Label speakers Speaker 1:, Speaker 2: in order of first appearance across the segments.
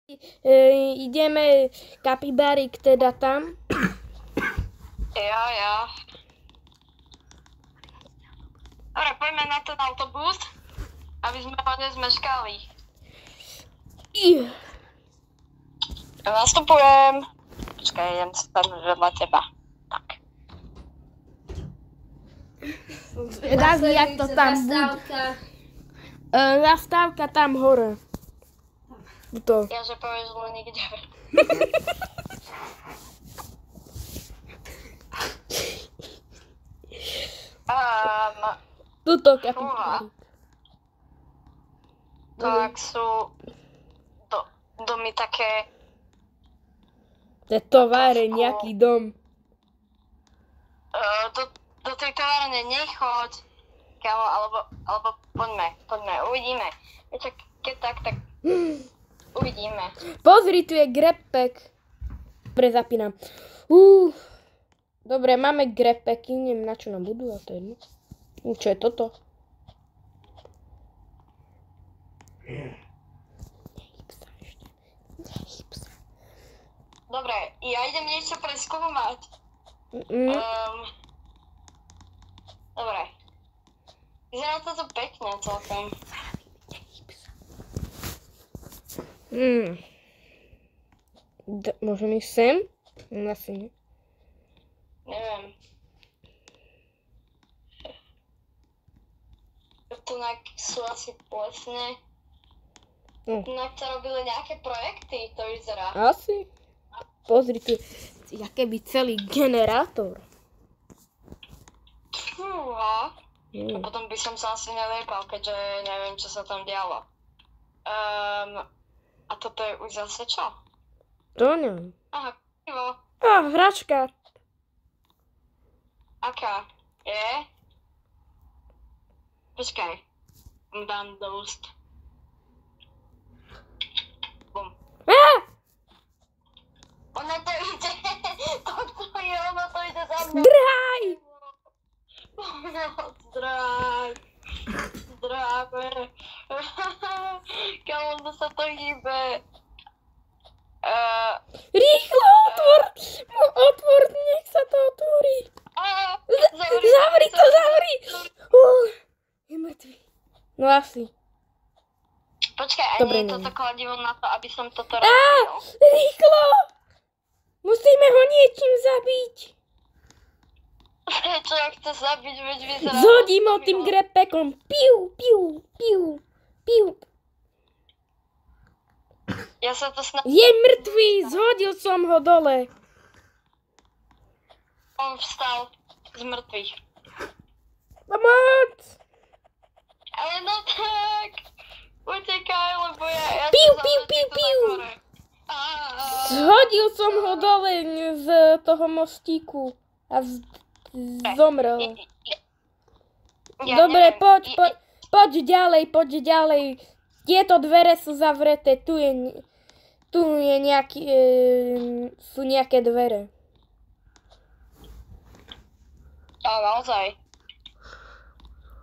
Speaker 1: Ideme Kapibárik teda tam.
Speaker 2: Jo. Dobre, poďme na ten autobus, aby sme ho nezmeškali. Nastupujem. Počkaj, idem sa vedľa teba. Tak.
Speaker 1: Zvedavý, jak to tam bude. Zastávka tam hore. To.
Speaker 2: Ja, že povieš len nikde.
Speaker 1: Tuto Kapibárik.
Speaker 2: Tak sú domy také...
Speaker 1: To je továre, nejaký dom.
Speaker 2: Do tej továrne nechoď, kámo, alebo poďme, uvidíme. Viete, keď tak uvidíme.
Speaker 1: Pozri, tu je grepek. Dobre, zapínam. Dobre, máme grepeky, neviem na čo nám budú, ale to je jedno. Čo je toto?
Speaker 2: Dobre, ja idem niečo preskúmať. Dobre. Vyzerá to tu pekne celkom.
Speaker 1: Môžem ísť sem? Asi nie.
Speaker 2: Neviem. Tunak sú asi plesne. Tunak sa robili nejaké projekty, to vyzerá.
Speaker 1: Asi. Pozri tu, jaké by celý generátor.
Speaker 2: Fúha. A potom by som sa asi neliepal, keďže neviem, čo sa tam dialo. A toto je už zase čo?
Speaker 1: To neviem.
Speaker 2: Aha, pivo.
Speaker 1: Hračka.
Speaker 2: Aká? Je? Počkaj. Dám do úst. Bum. Ono to ide. Ono to ide za mnou.
Speaker 1: Drhaj!
Speaker 2: Zdráve. Kam ono sa to hýbe.
Speaker 1: Rýchlo otvor! Otvor, nech sa to otvorí. Zavri to, zavri! Je mŕtvý. No asi.
Speaker 2: Počkaj, a
Speaker 1: dobre,
Speaker 2: nie je toto kladivo na to, aby som toto rozbil?
Speaker 1: Rýchlo! Musíme ho niečím zabiť.
Speaker 2: Prečo ho chce zabiť, veď vyzerá...
Speaker 1: Zhodím ho tým grepekom. Piu.
Speaker 2: Ja sa to snažím...
Speaker 1: Je mŕtvý, zhodil som ho dole.
Speaker 2: On vstal z mŕtvych.
Speaker 1: Pomoc!
Speaker 2: Ale no tak... Utekaj, lebo ja...
Speaker 1: Piu. Zhodil som ho dole z toho mostíku a zomrel. Dobre, poď ďalej. Tieto dvere sú zavreté, tu je nejaký, sú nejaké dvere.
Speaker 2: A naozaj.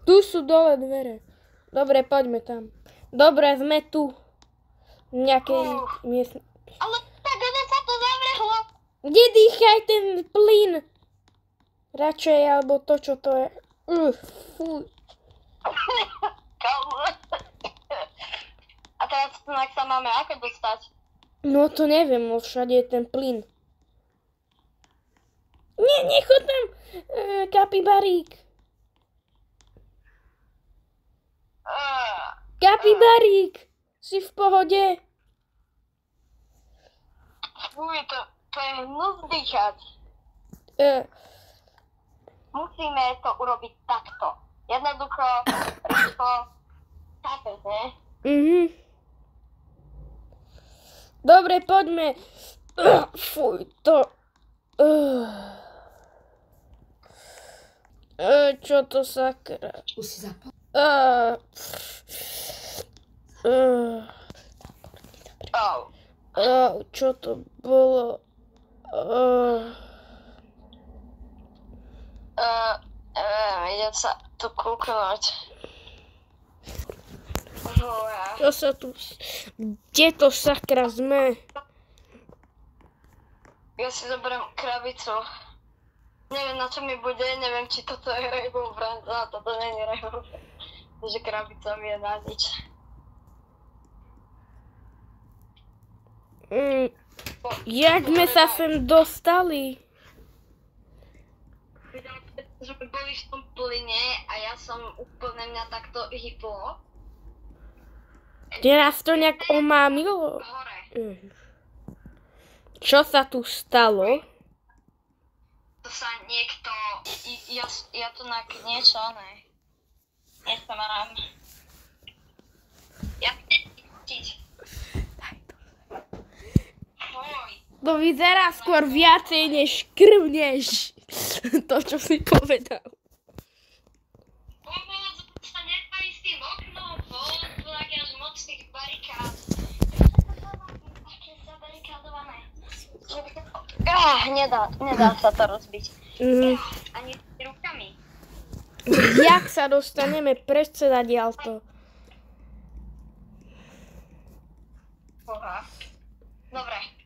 Speaker 1: Tu sú dole dvere. Dobre, poďme tam. Dobre, sme tu. Nejakej miestne.
Speaker 2: Ale tak ono sa to zavrelo.
Speaker 1: Kde dýchaj ten plyn? Radšej, alebo to, čo to je. Fuj.
Speaker 2: A teraz sa máme ako dostať?
Speaker 1: No to neviem, všade je ten plyn. Nie, nechod tam, Kapibárik. Kapibárik, si v pohode?
Speaker 2: Fuj, to je hnus dýchať. Musíme to urobiť takto. Jednoducho, rýchlo, chápeš, ne?
Speaker 1: Dobre, poďme. Fuj, to... Čo to sakra?
Speaker 3: Už si zapal?
Speaker 1: Čo to bolo?
Speaker 2: Idem sa tu kúknúť.
Speaker 1: Čo sa tu... Kde to sakra sme?
Speaker 2: Ja si zoberiem krabicu. Neviem, na čo mi bude, neviem, či toto je Rainbow Brand. No, toto nie je Rainbow Brand. Takže krabica mi je na nič.
Speaker 1: Jak sme sa sem dostali?
Speaker 2: Sme boli v tom plyne a ja som úplne mňa takto hýblo.
Speaker 1: Teraz to nejak omámilo?
Speaker 2: Hore.
Speaker 1: Čo sa tu stalo?
Speaker 2: To sa niekto... Ja tu na niečo, ne? Niečo mám. Ja chcem chytiť.
Speaker 1: To vyzerá skôr viacej než krv, než to, čo si povedal.
Speaker 2: Sa nepají s tým oknom, bolo tu také až moc tých barikád. Také zabarikádované. Nedá sa to rozbiť. Ani s rukami.
Speaker 1: Jak sa dostaneme preč zadiaľto?
Speaker 2: Dobre.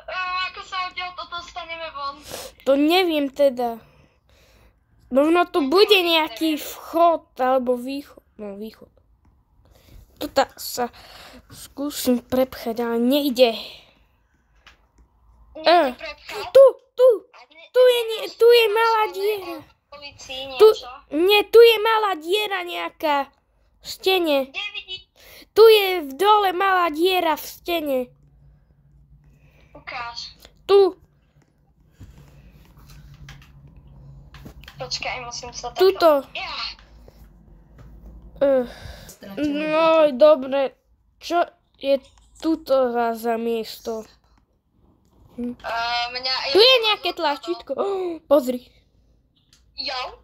Speaker 2: Ako sa odtiaľ toto dostaneme von?
Speaker 1: To neviem teda. Možno tu bude nejaký vchod alebo východ. No, východ. Tu sa skúsim prepchať, ale nejde. Tu je malá diera. Tu je malá diera nejaká v stene. Tu je v dole malá diera v stene.
Speaker 2: Ukáž.
Speaker 1: Tu.
Speaker 2: Počkaj, musím sa takto...
Speaker 1: Tuto. No, dobre. Čo je tuto za miesto? Tu je nejaké tlačítko. Pozri.
Speaker 2: Jo?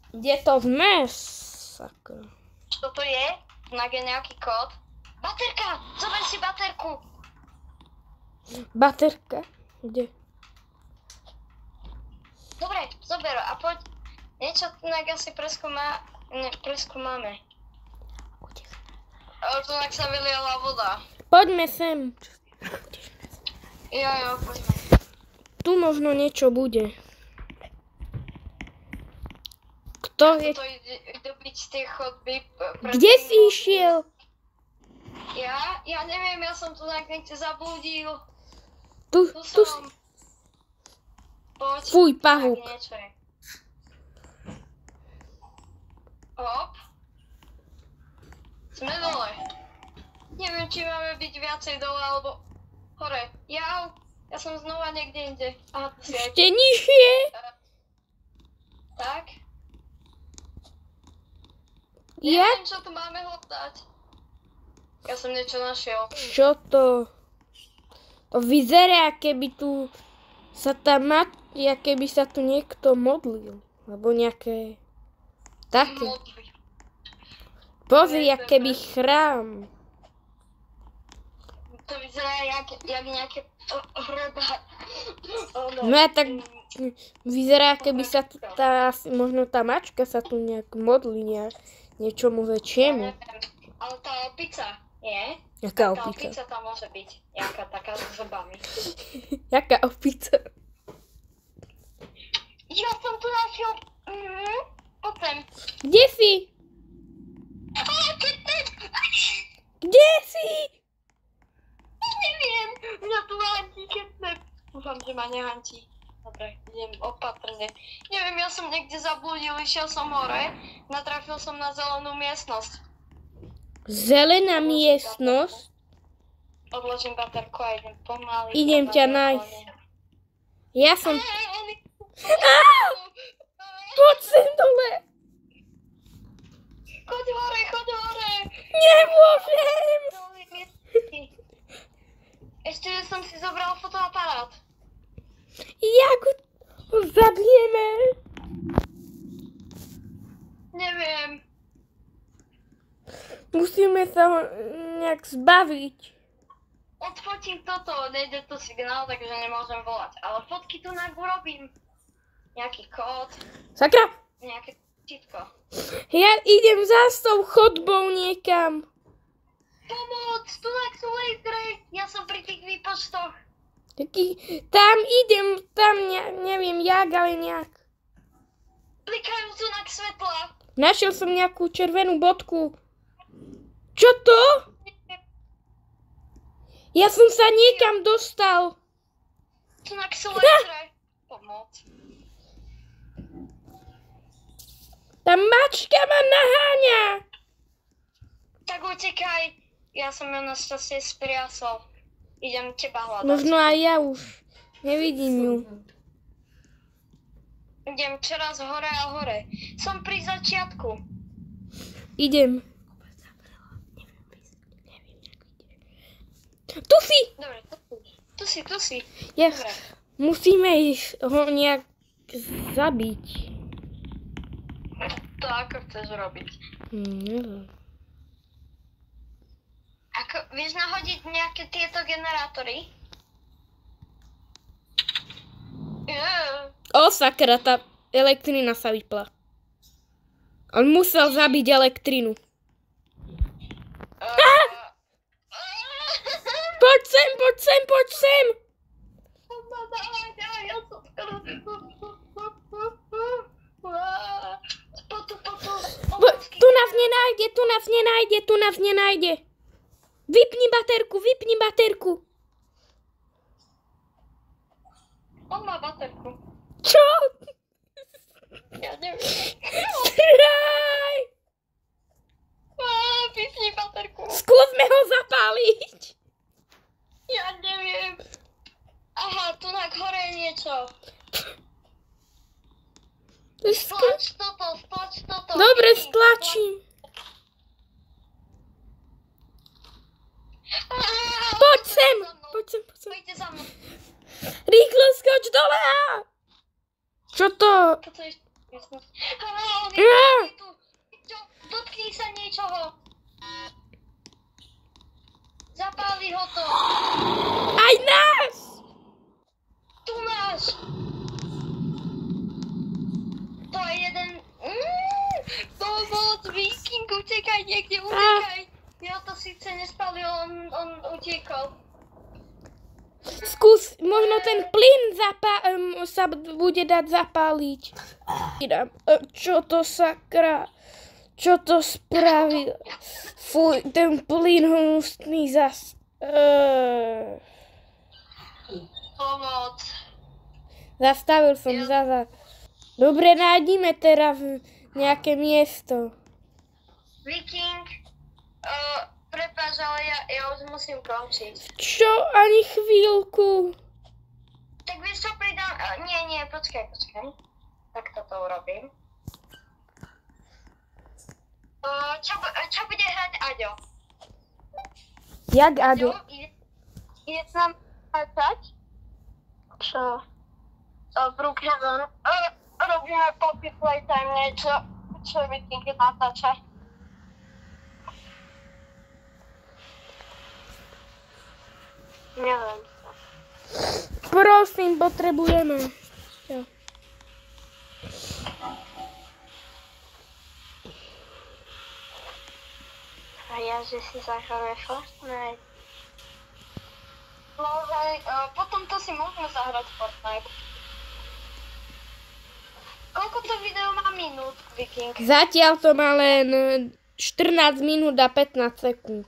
Speaker 1: Kde to sme? Sakra.
Speaker 2: Čo to je? Znak je nejaký kód. Baterka! Zober si baterku!
Speaker 1: Baterka? Kde?
Speaker 2: Dobre, zober a poď. Niečo inak asi preskúmame. Ale tu inak sa vyliala voda.
Speaker 1: Poďme sem.
Speaker 2: Jo, poďme.
Speaker 1: Tu možno niečo bude. Kto je?
Speaker 2: To ide byť z tej chodby.
Speaker 1: Kde si išiel?
Speaker 2: Ja neviem, ja som tu niekde zablúdil.
Speaker 1: Tu
Speaker 2: som. Poď.
Speaker 1: Fuj, pavúk.
Speaker 2: Hop. Sme dole. Neviem, či máme byť viacej dole, alebo hore. Ja som znova niekde inde. Aha, tu si aj...
Speaker 1: Ešte nižšie.
Speaker 2: Tak.
Speaker 1: Ja?
Speaker 2: Neviem, čo tu máme hľadať. Ja som niečo našiel.
Speaker 1: Čo to? To vyzerá, keby tu sa tam keby sa tu niekto modlil. Alebo nejaké také. Pozri, keby chrám.
Speaker 2: To vyzerá jak nejaké hroba.
Speaker 1: No a tak vyzerá, keby sa tu možno tá mačka sa tu nejak modlí niečomu väčšiemu.
Speaker 2: Ale tá opica, nie?
Speaker 1: Jaká
Speaker 2: Tá
Speaker 1: opica?
Speaker 2: opica tam môže byť. Jaká taká s zubami.
Speaker 1: Jaká opica?
Speaker 2: Ja som tu našiel... Poďme.
Speaker 1: Kde si? Kde si?
Speaker 2: Neviem, mňa tu hantí ketnep. Dúfam, že ma nehantí. Dobre, idem opatrne. Neviem, ja som niekde zablúdil, išiel som hore, natrafil som na zelenú miestnosť.
Speaker 1: Zelená miestnosť?
Speaker 2: Odložím baterku a idem pomaly.
Speaker 1: Idem ťa nájsť. Ja som... Poď sem dole!
Speaker 2: Choď hore!
Speaker 1: Nemôžem!
Speaker 2: Ešte som si zobral fotoaparát.
Speaker 1: Jak ho zabijeme?
Speaker 2: Neviem.
Speaker 1: Musíme sa ho nejak zbaviť.
Speaker 2: Odfotím toto, nejde to signál, takže nemôžem volať. Ale fotky tu urobím. Nejaký kód.
Speaker 1: Sakra!
Speaker 2: nejaké čítko.
Speaker 1: Ja idem za s tou chodbou niekam.
Speaker 2: Pomoc, tu sú lasery. Ja som pri tých výpočtoch.
Speaker 1: Tam idem, tam neviem jak, ale nejak.
Speaker 2: Blikajú tu na svetla.
Speaker 1: Našiel som nejakú červenú bodku. Čo to? Ja som sa niekam dostal.
Speaker 2: Tu sú lasery. Pomoc.
Speaker 1: Tá mačka ma naháňa.
Speaker 2: Tak utekaj. Ja som ju našťastie spriasol. Idem teba hľadať.
Speaker 1: Možno aj ja už. Nevidím ju.
Speaker 2: Idem čoraz hore a hore. Som pri začiatku.
Speaker 1: Idem. Tu si!
Speaker 2: Dobre, tu si.
Speaker 1: Ja,
Speaker 2: Dobre.
Speaker 1: musíme ho nejak zabiť.
Speaker 2: To ako chceš robiť?
Speaker 1: Neviem.
Speaker 2: Vieš nahodiť nejaké tieto generátory?
Speaker 1: O sakra, tá elektrina sa vypla. On musel zabiť elektrinu. Poď sem, poď sem, poď sem! Tu nás nenájde, tu nás nenájde, tu nás nenájde. Vypni baterku.
Speaker 2: On má baterku.
Speaker 1: Čo?
Speaker 2: Ja neviem.
Speaker 1: Straj!
Speaker 2: Vypni baterku.
Speaker 1: Skúsme ho zapáliť.
Speaker 2: Ja neviem. Aha, tu na hore je niečo. Stlač toto.
Speaker 1: Dobre, stlačím. Poď sem.
Speaker 2: Poďte za mnou.
Speaker 1: Rýchlo skoč dole. Čo to?
Speaker 2: Toto je miestnosť. On je tu. Dotkni sa niečoho. Zapáli ho to.
Speaker 1: Aj nás.
Speaker 2: Tu máš. To je jeden... Pomoc, Viking, utekaj niekde, utekaj. Ja to síce nespalil, on utiekol.
Speaker 1: Skús, možno ten plyn sa bude dať zapáliť. Čo to sakra? Čo to spravil? Fuj, ten plyn hnusný zas.
Speaker 2: Pomoc.
Speaker 1: Zastavil som zasa. Dobre, nájdime teraz nejaké miesto.
Speaker 2: Viking, prepáč, ale ja už musím končiť.
Speaker 1: Čo? Ani chvíľku.
Speaker 2: Tak vieš čo, pridám... Nie, počkaj. Tak toto urobím. Čo bude hrať Aďo?
Speaker 1: Jak, Aďo?
Speaker 2: Ide s nám natáčať? Čo? Brookhaven. Robíme Poppy Playtime niečo, čo Viking natáča. Neviem.
Speaker 1: Prosím, potrebujeme. Čo?
Speaker 2: A ja, že si zahrajeme Fortnite. No hej, potom to si môžeme zahrať Fortnite. Koľko to video má minút, Viking?
Speaker 1: Zatiaľ to má len 14 minút a 15 sekúnd.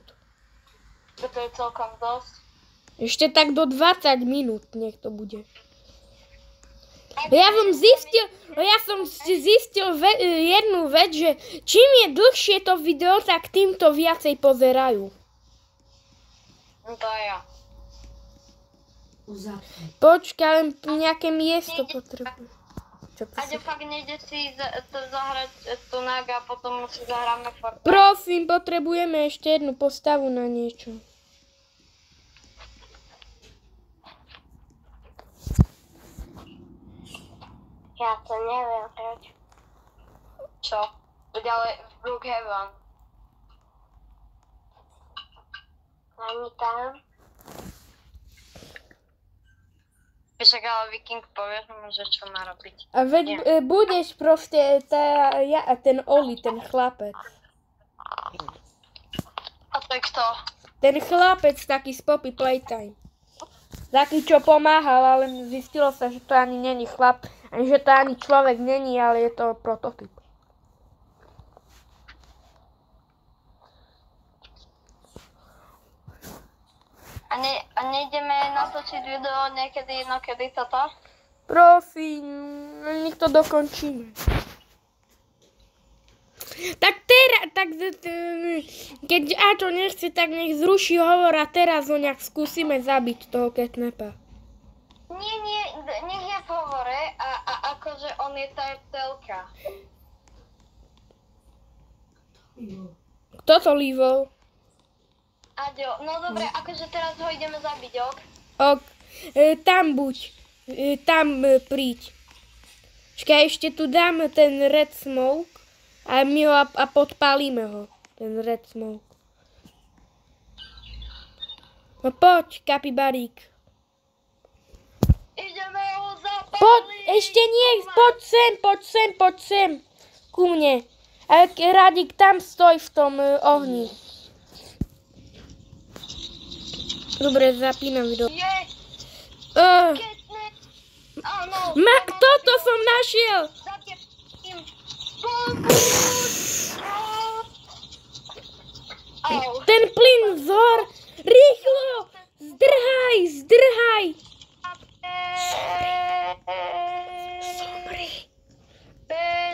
Speaker 2: To je celkom dosť.
Speaker 1: Ešte tak do 20 minút nech to bude. Ja som zistil jednu vec, že čím je dlhšie to video, tak tým to viacej pozerajú.
Speaker 2: No to je ja.
Speaker 1: Počkaj, len nejaké miesto potrebujem.
Speaker 2: Aďo, fakt nejde si zahrať Tunák a potom si zahráme Fortnite.
Speaker 1: Prosím, potrebujeme ešte jednu postavu na niečo.
Speaker 2: Ja to neviem hrať. Čo? Ďalej Brookhaven. Ani tam. Však ale Viking povieš mu, že čo má robiť.
Speaker 1: A veď budeš proste ten Oli, ten chlapec.
Speaker 2: A to je kto?
Speaker 1: Ten chlapec taký z Poppy Playtime. Taký, čo pomáhal, ale zistilo sa, že to ani není chlap, ani že to ani človek není, ale je to prototyp.
Speaker 2: A nejdeme natočiť video niekedy, inokedy toto?
Speaker 1: Prosím, nech to dokončíme. Tak teraz, keď Ačo nechce, tak nech zruší hovor a teraz ho nejak skúsime zabiť toho Catnapa.
Speaker 2: Nie, nech je v hovore a akože on je tá telka.
Speaker 1: Kto to líval?
Speaker 2: Aďo, no dobre, akože teraz ho ideme zabiť, ok?
Speaker 1: Ok, tam buď, príď. Čakaj, ešte tu dám ten red smoke a my ho a podpálime ho, ten red smoke. No poď, kapibarík.
Speaker 2: Ideme ho zapáliť!
Speaker 1: Poď, ešte nie, poď sem, ku mne. A Radík, tam stoj v tom ohni. Dobre, zapínam video. Toto som našiel! Ten plyn vzhor! Rýchlo! Zdrhaj!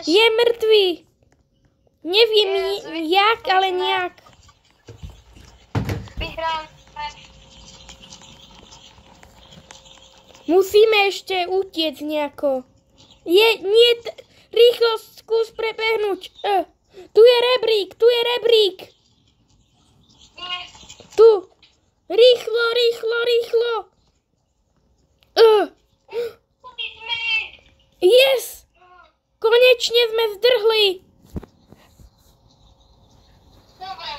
Speaker 1: Je mŕtvý! Neviem jak, ale nejak.
Speaker 2: Vyhráme.
Speaker 1: Musíme ešte utiec nejako. Rýchlo skús prebehnúť. Tu je rebrík. Tu. Rýchlo. Yes! Konečne sme zdrhli.
Speaker 2: Dobre.